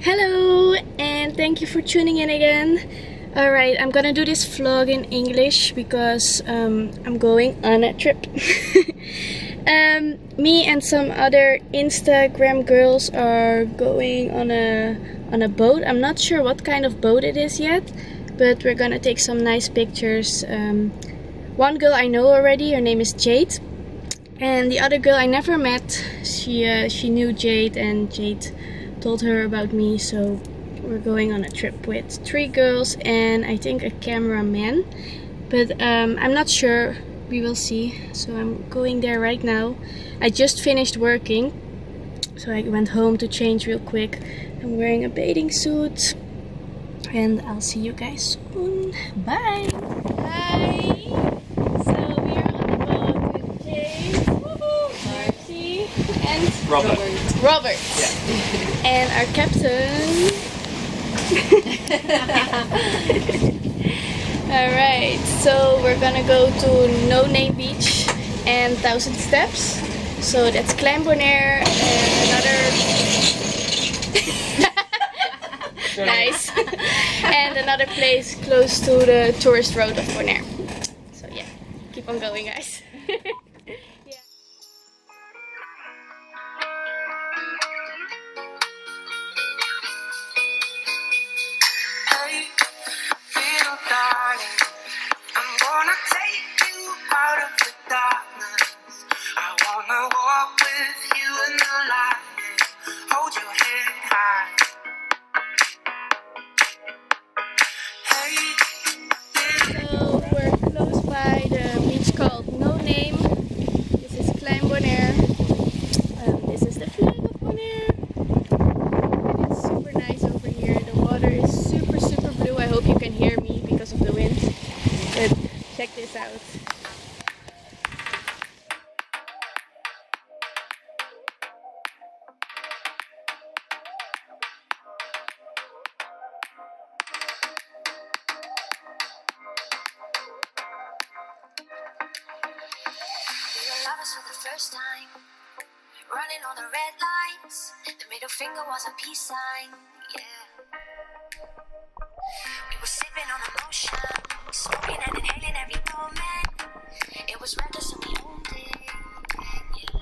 Hello, and thank you for tuning in again. Alright, I'm gonna do this vlog in English because I'm going on a trip. Me and some other Instagram girls are going on a boat. I'm not sure what kind of boat it is yet, but we're gonna take some nice pictures. One girl I know already, her name is Jade. And the other girl I never met, she knew Jade, and Jade told her about me, so we're going on a trip with 3 girls and I think a cameraman, but I'm not sure, we will see. So I'm going there right now. I just finished working, so I went home to change real quick. I'm wearing a bathing suit and I'll see you guys soon. Bye! Hi! So we are on the boat with Jade, Marcy, and Robert. Yeah. And our captain. Alright, so we're gonna go to No Name Beach and 1000 Steps. So that's Bonaire and another nice. And another place close to the tourist road of Bonaire. So yeah, keep on going, guys. Bonaire. This is the flag of Bonaire, and it's super nice over here. The water is super blue. I hope you can hear me because of the wind, but check this out. For the first time, running on the red lights, the middle finger was a peace sign, yeah. We were sipping on emotion, smoking and inhaling every moment. It was reckless and we owned it, yeah.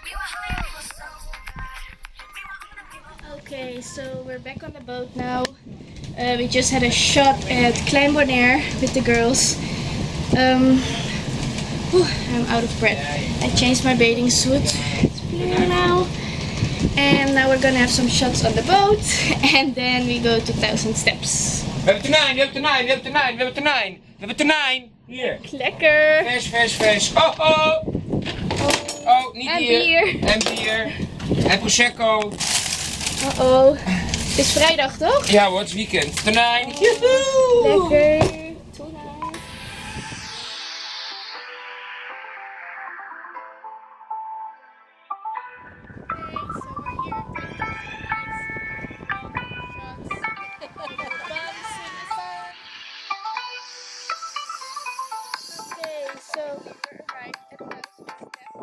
We were high, we were so good. Okay, so we're back on the boat now. We just had a shot at Bonaire with the girls. I'm out of breath. I changed my bathing suit. It's blue now. And now we're gonna have some shots on the boat. And then we go to 1000 Steps. We hebben tonijn, we hebben tonijn, we hebben tonijn, we hebben tonijn. We hebben tonijn. Hier. Lekker. Vers. Oh. Oh, niet en hier. Bier. En bier. En prosecco. Oh. Het is vrijdag, toch? Ja hoor, het is weekend. Tonijn. Lekker. So we arrived at 1000 Steps,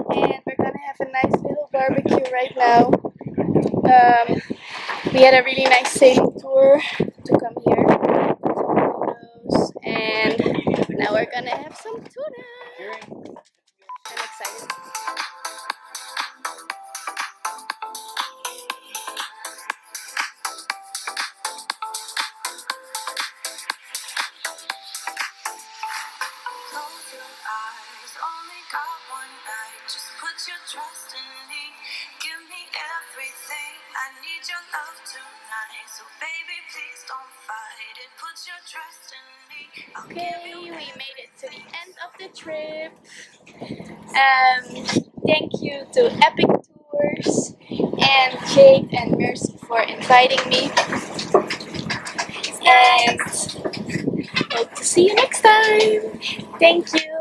and we're gonna have a nice little barbecue right now. We had a really nice sailing tour to come here, some photos, and now we're gonna have some tuna. I'm excited. Trust in me, give me everything. I need your love tonight, so baby please don't fight it. Put your trust in me. Okay, we made it to the end of the trip. Thank you to Epic Tours and Jade and Mercy for inviting me. And hope to see you next time. Thank you.